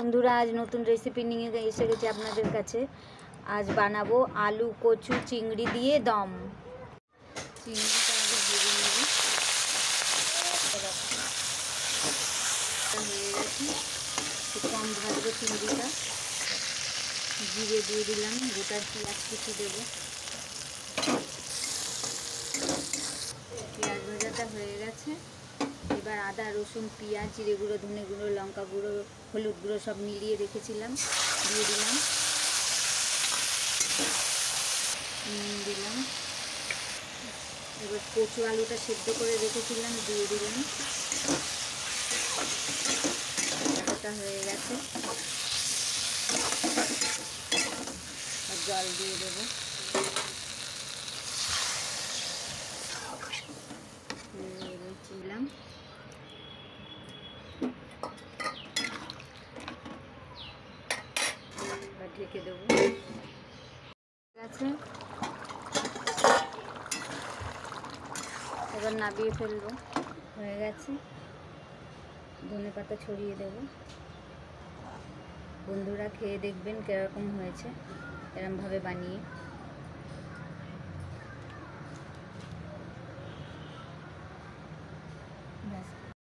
বন্ধুরা, আজ নতুন রেসিপি নিয়ে এসে গেছি আপনাদের কাছে। আজ বানাবো আলু কচু চিংড়ি দিয়ে দম। চিংড়িটা আগে ভেজে নেব। হয়ে গেছে, একটু কম ভাজবো চিংড়িটা। জিরে দিয়ে দিলাম, গোটা পেঁয়াজ কুচি দেবো। পেঁয়াজ ভাজাটা হয়ে গেছে, এবার আদা রসুন পেঁয়াজ জিরে গুঁড়ো ধনে গুঁড়ো লঙ্কা গুঁড়ো হলুদ গুঁড়ো সব মিলিয়ে রেখেছিলাম দিয়ে দিলাম। দিলাম এবার কচু আলুটা সেদ্ধ করে রেখেছিলাম দিয়ে দিলাম। এটা হয়ে গেছে, আর জল দিয়ে দেবো। দিলাম এবার ঢেকে দেবো। আছে, এবার নাবিয়ে ফেলবো। হয়ে গেছে, ধনে পাতা ছড়িয়ে দেবো। বন্ধুরা খেয়ে দেখবেন কীরকম হয়েছে, এরকমভাবে বানিয়ে।